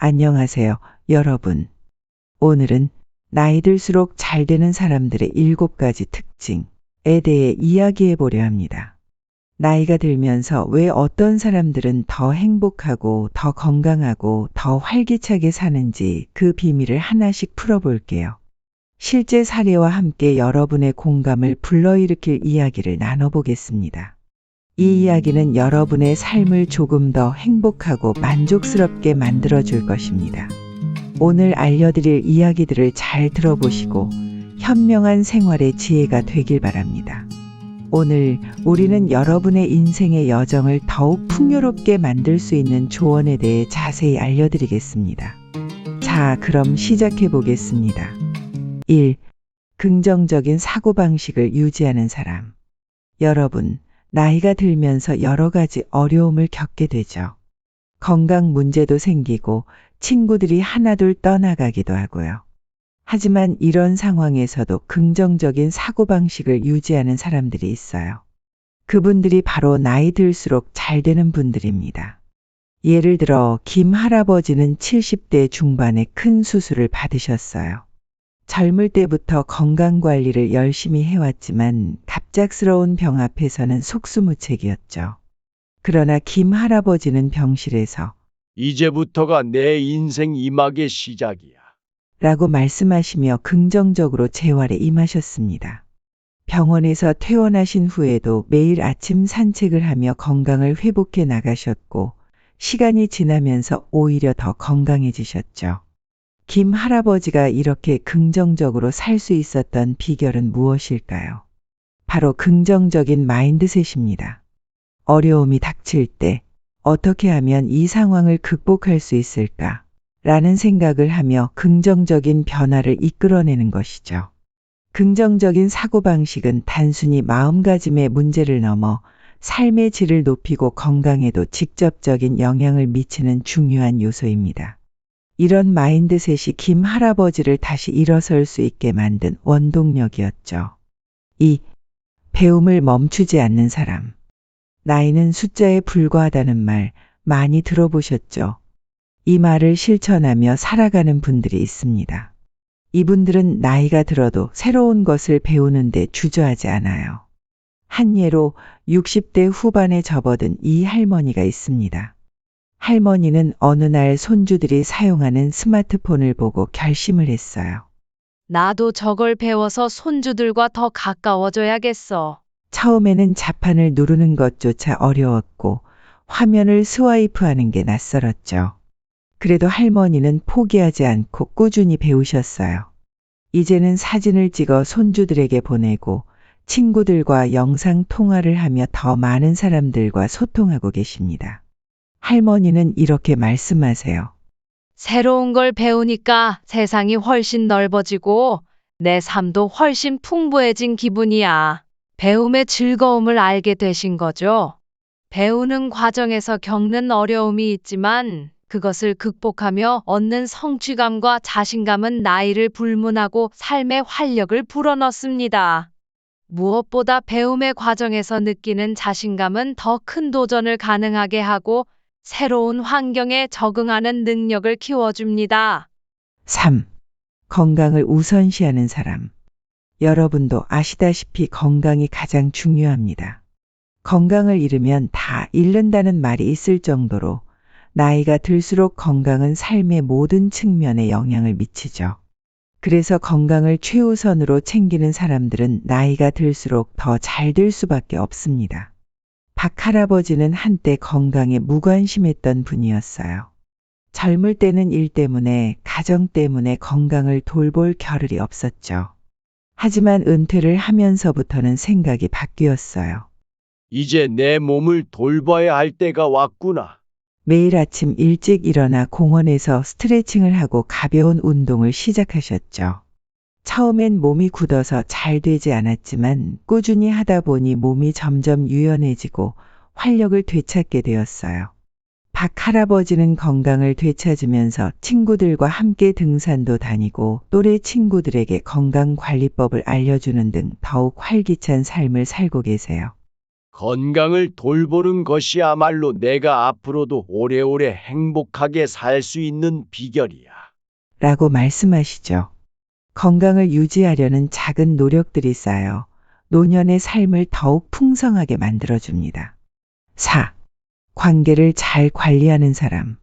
안녕하세요, 여러분. 오늘은 나이 들수록 잘 되는 사람들의 7가지 특징에 대해 이야기해 보려 합니다. 나이가 들면서 왜 어떤 사람들은 더 행복하고 더 건강하고 더 활기차게 사는지 그 비밀을 하나씩 풀어볼게요. 실제 사례와 함께 여러분의 공감을 불러일으킬 이야기를 나눠보겠습니다. 이 이야기는 여러분의 삶을 조금 더 행복하고 만족스럽게 만들어줄 것입니다. 오늘 알려드릴 이야기들을 잘 들어보시고 현명한 생활의 지혜가 되길 바랍니다. 오늘 우리는 여러분의 인생의 여정을 더욱 풍요롭게 만들 수 있는 조언에 대해 자세히 알려드리겠습니다. 자, 그럼 시작해 보겠습니다. 1. 긍정적인 사고방식을 유지하는 사람. 여러분, 나이가 들면서 여러 가지 어려움을 겪게 되죠. 건강 문제도 생기고 친구들이 하나둘 떠나가기도 하고요. 하지만 이런 상황에서도 긍정적인 사고방식을 유지하는 사람들이 있어요. 그분들이 바로 나이 들수록 잘 되는 분들입니다. 예를 들어 김 할아버지는 70대 중반에 큰 수술을 받으셨어요. 젊을 때부터 건강관리를 열심히 해왔지만 갑작스러운 병 앞에서는 속수무책이었죠. 그러나 김 할아버지는 병실에서 이제부터가 내 인생 이막의 시작이야. 라고 말씀하시며 긍정적으로 재활에 임하셨습니다. 병원에서 퇴원하신 후에도 매일 아침 산책을 하며 건강을 회복해 나가셨고 시간이 지나면서 오히려 더 건강해지셨죠. 김 할아버지가 이렇게 긍정적으로 살 수 있었던 비결은 무엇일까요? 바로 긍정적인 마인드셋입니다. 어려움이 닥칠 때 어떻게 하면 이 상황을 극복할 수 있을까? 라는 생각을 하며 긍정적인 변화를 이끌어내는 것이죠. 긍정적인 사고방식은 단순히 마음가짐의 문제를 넘어 삶의 질을 높이고 건강에도 직접적인 영향을 미치는 중요한 요소입니다. 이런 마인드셋이 김 할아버지를 다시 일어설 수 있게 만든 원동력이었죠. 2. 배움을 멈추지 않는 사람. 나이는 숫자에 불과하다는 말 많이 들어보셨죠? 이 말을 실천하며 살아가는 분들이 있습니다. 이분들은 나이가 들어도 새로운 것을 배우는데 주저하지 않아요. 한 예로 60대 후반에 접어든 이 할머니가 있습니다. 할머니는 어느 날 손주들이 사용하는 스마트폰을 보고 결심을 했어요. 나도 저걸 배워서 손주들과 더 가까워져야겠어. 처음에는 자판을 누르는 것조차 어려웠고 화면을 스와이프하는 게 낯설었죠. 그래도 할머니는 포기하지 않고 꾸준히 배우셨어요. 이제는 사진을 찍어 손주들에게 보내고 친구들과 영상 통화를 하며 더 많은 사람들과 소통하고 계십니다. 할머니는 이렇게 말씀하세요. 새로운 걸 배우니까 세상이 훨씬 넓어지고 내 삶도 훨씬 풍부해진 기분이야. 배움의 즐거움을 알게 되신 거죠. 배우는 과정에서 겪는 어려움이 있지만 그것을 극복하며 얻는 성취감과 자신감은 나이를 불문하고 삶의 활력을 불어넣습니다. 무엇보다 배움의 과정에서 느끼는 자신감은 더 큰 도전을 가능하게 하고 새로운 환경에 적응하는 능력을 키워줍니다. 3. 건강을 우선시하는 사람. 여러분도 아시다시피 건강이 가장 중요합니다. 건강을 잃으면 다 잃는다는 말이 있을 정도로 나이가 들수록 건강은 삶의 모든 측면에 영향을 미치죠. 그래서 건강을 최우선으로 챙기는 사람들은 나이가 들수록 더 잘 될 수밖에 없습니다. 박 할아버지는 한때 건강에 무관심했던 분이었어요. 젊을 때는 일 때문에, 가정 때문에 건강을 돌볼 겨를이 없었죠. 하지만 은퇴를 하면서부터는 생각이 바뀌었어요. 이제 내 몸을 돌봐야 할 때가 왔구나. 매일 아침 일찍 일어나 공원에서 스트레칭을 하고 가벼운 운동을 시작하셨죠. 처음엔 몸이 굳어서 잘 되지 않았지만 꾸준히 하다 보니 몸이 점점 유연해지고 활력을 되찾게 되었어요. 박 할아버지는 건강을 되찾으면서 친구들과 함께 등산도 다니고 또래 친구들에게 건강관리법을 알려주는 등 더욱 활기찬 삶을 살고 계세요. 건강을 돌보는 것이야말로 내가 앞으로도 오래오래 행복하게 살 수 있는 비결이야. 라고 말씀하시죠. 건강을 유지하려는 작은 노력들이 쌓여 노년의 삶을 더욱 풍성하게 만들어줍니다. 4. 관계를 잘 관리하는 사람.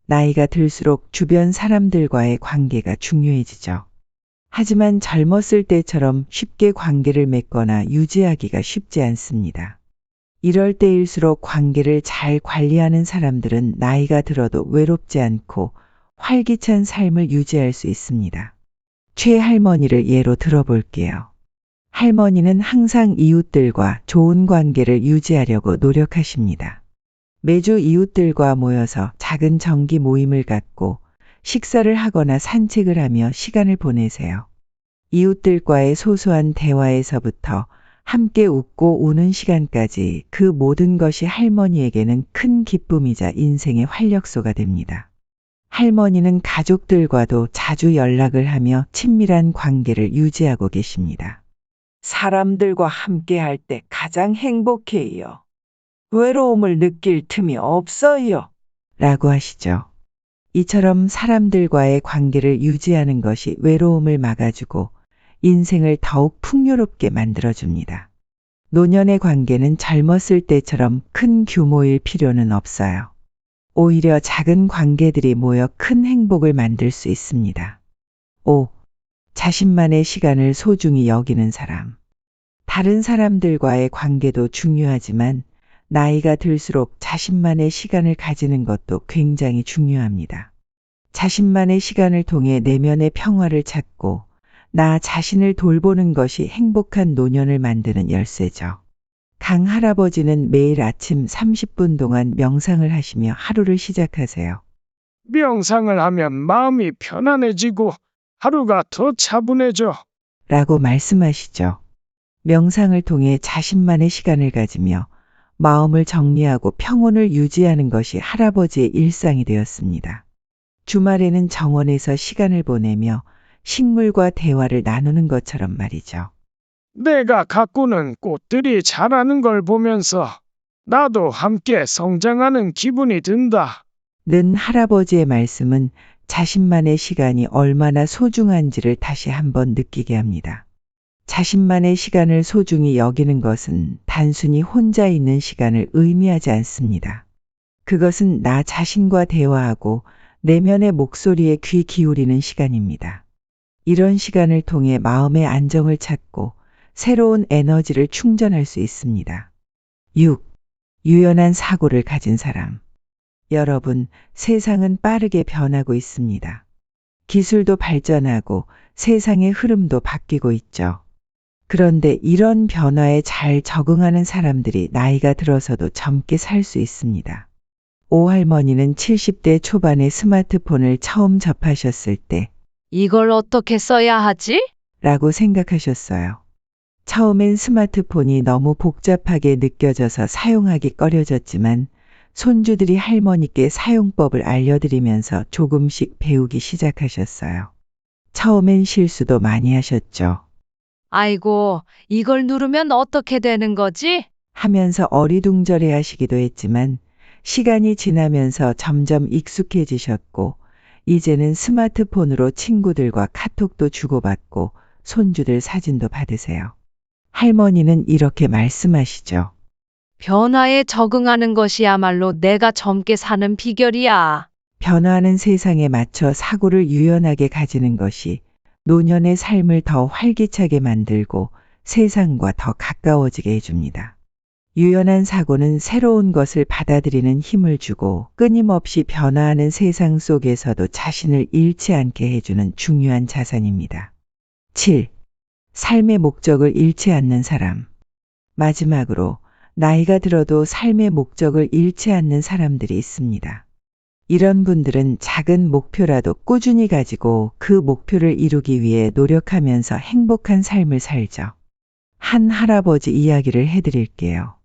나이가 들수록 주변 사람들과의 관계가 중요해지죠. 하지만 젊었을 때처럼 쉽게 관계를 맺거나 유지하기가 쉽지 않습니다. 이럴 때일수록 관계를 잘 관리하는 사람들은 나이가 들어도 외롭지 않고 활기찬 삶을 유지할 수 있습니다. 최할머니를 예로 들어볼게요. 할머니는 항상 이웃들과 좋은 관계를 유지하려고 노력하십니다. 매주 이웃들과 모여서 작은 정기 모임을 갖고 식사를 하거나 산책을 하며 시간을 보내세요. 이웃들과의 소소한 대화에서부터 함께 웃고 우는 시간까지 그 모든 것이 할머니에게는 큰 기쁨이자 인생의 활력소가 됩니다. 할머니는 가족들과도 자주 연락을 하며 친밀한 관계를 유지하고 계십니다. 사람들과 함께 할 때 가장 행복해요. 외로움을 느낄 틈이 없어요. 라고 하시죠. 이처럼 사람들과의 관계를 유지하는 것이 외로움을 막아주고 인생을 더욱 풍요롭게 만들어줍니다. 노년의 관계는 젊었을 때처럼 큰 규모일 필요는 없어요. 오히려 작은 관계들이 모여 큰 행복을 만들 수 있습니다. 5. 자신만의 시간을 소중히 여기는 사람. 다른 사람들과의 관계도 중요하지만 나이가 들수록 자신만의 시간을 가지는 것도 굉장히 중요합니다. 자신만의 시간을 통해 내면의 평화를 찾고 나 자신을 돌보는 것이 행복한 노년을 만드는 열쇠죠. 강 할아버지는 매일 아침 30분 동안 명상을 하시며 하루를 시작하세요. 명상을 하면 마음이 편안해지고 하루가 더 차분해져. 라고 말씀하시죠. 명상을 통해 자신만의 시간을 가지며 마음을 정리하고 평온을 유지하는 것이 할아버지의 일상이 되었습니다. 주말에는 정원에서 시간을 보내며 식물과 대화를 나누는 것처럼 말이죠. 내가 가꾸는 꽃들이 자라는 걸 보면서 나도 함께 성장하는 기분이 든다. 는 할아버지의 말씀은 자신만의 시간이 얼마나 소중한지를 다시 한번 느끼게 합니다. 자신만의 시간을 소중히 여기는 것은 단순히 혼자 있는 시간을 의미하지 않습니다. 그것은 나 자신과 대화하고 내면의 목소리에 귀 기울이는 시간입니다. 이런 시간을 통해 마음의 안정을 찾고 새로운 에너지를 충전할 수 있습니다. 6. 유연한 사고를 가진 사람. 여러분, 세상은 빠르게 변하고 있습니다. 기술도 발전하고 세상의 흐름도 바뀌고 있죠. 그런데 이런 변화에 잘 적응하는 사람들이 나이가 들어서도 젊게 살 수 있습니다. 오할머니는 70대 초반에 스마트폰을 처음 접하셨을 때 이걸 어떻게 써야 하지? 라고 생각하셨어요. 처음엔 스마트폰이 너무 복잡하게 느껴져서 사용하기 꺼려졌지만 손주들이 할머니께 사용법을 알려드리면서 조금씩 배우기 시작하셨어요. 처음엔 실수도 많이 하셨죠. 아이고, 이걸 누르면 어떻게 되는 거지? 하면서 어리둥절해 하시기도 했지만 시간이 지나면서 점점 익숙해지셨고 이제는 스마트폰으로 친구들과 카톡도 주고받고 손주들 사진도 받으세요. 할머니는 이렇게 말씀하시죠. 변화에 적응하는 것이야말로 내가 젊게 사는 비결이야. 변화하는 세상에 맞춰 사고를 유연하게 가지는 것이 노년의 삶을 더 활기차게 만들고 세상과 더 가까워지게 해줍니다. 유연한 사고는 새로운 것을 받아들이는 힘을 주고 끊임없이 변화하는 세상 속에서도 자신을 잃지 않게 해주는 중요한 자산입니다. 7. 삶의 목적을 잃지 않는 사람. 마지막으로 나이가 들어도 삶의 목적을 잃지 않는 사람들이 있습니다. 이런 분들은 작은 목표라도 꾸준히 가지고 그 목표를 이루기 위해 노력하면서 행복한 삶을 살죠. 한 할아버지 이야기를 해드릴게요.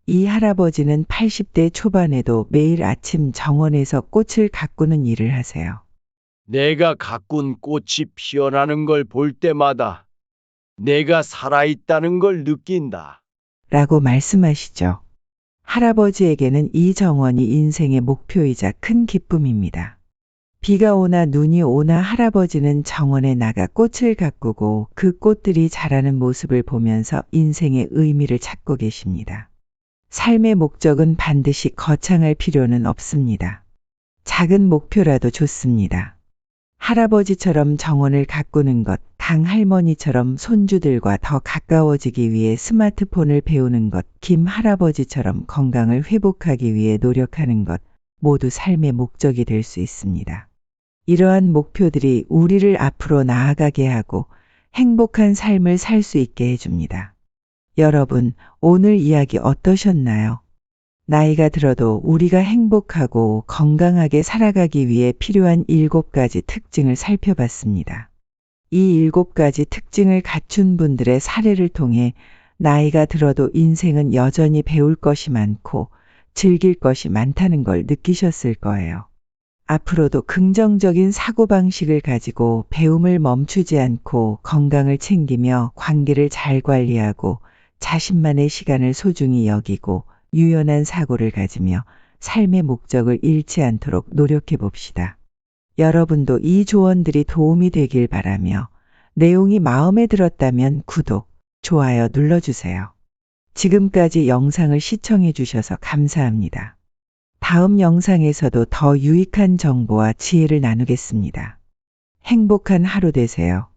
이 할아버지는 80대 초반에도 매일 아침 정원에서 꽃을 가꾸는 일을 하세요. 내가 가꾼 꽃이 피어나는 걸 볼 때마다 내가 살아있다는 걸 느낀다. 라고 말씀하시죠. 할아버지에게는 이 정원이 인생의 목표이자 큰 기쁨입니다. 비가 오나 눈이 오나 할아버지는 정원에 나가 꽃을 가꾸고 그 꽃들이 자라는 모습을 보면서 인생의 의미를 찾고 계십니다. 삶의 목적은 반드시 거창할 필요는 없습니다. 작은 목표라도 좋습니다. 할아버지처럼 정원을 가꾸는 것, 강할머니처럼 손주들과 더 가까워지기 위해 스마트폰을 배우는 것, 김 할아버지처럼 건강을 회복하기 위해 노력하는 것, 모두 삶의 목적이 될 수 있습니다. 이러한 목표들이 우리를 앞으로 나아가게 하고 행복한 삶을 살 수 있게 해줍니다. 여러분, 오늘 이야기 어떠셨나요? 나이가 들어도 우리가 행복하고 건강하게 살아가기 위해 필요한 7가지 특징을 살펴봤습니다. 이 7가지 특징을 갖춘 분들의 사례를 통해 나이가 들어도 인생은 여전히 배울 것이 많고 즐길 것이 많다는 걸 느끼셨을 거예요. 앞으로도 긍정적인 사고방식을 가지고 배움을 멈추지 않고 건강을 챙기며 관계를 잘 관리하고 자신만의 시간을 소중히 여기고 유연한 사고를 가지며 삶의 목적을 잃지 않도록 노력해 봅시다. 여러분도 이 조언들이 도움이 되길 바라며 내용이 마음에 들었다면 구독, 좋아요 눌러주세요. 지금까지 영상을 시청해 주셔서 감사합니다. 다음 영상에서도 더 유익한 정보와 지혜를 나누겠습니다. 행복한 하루 되세요.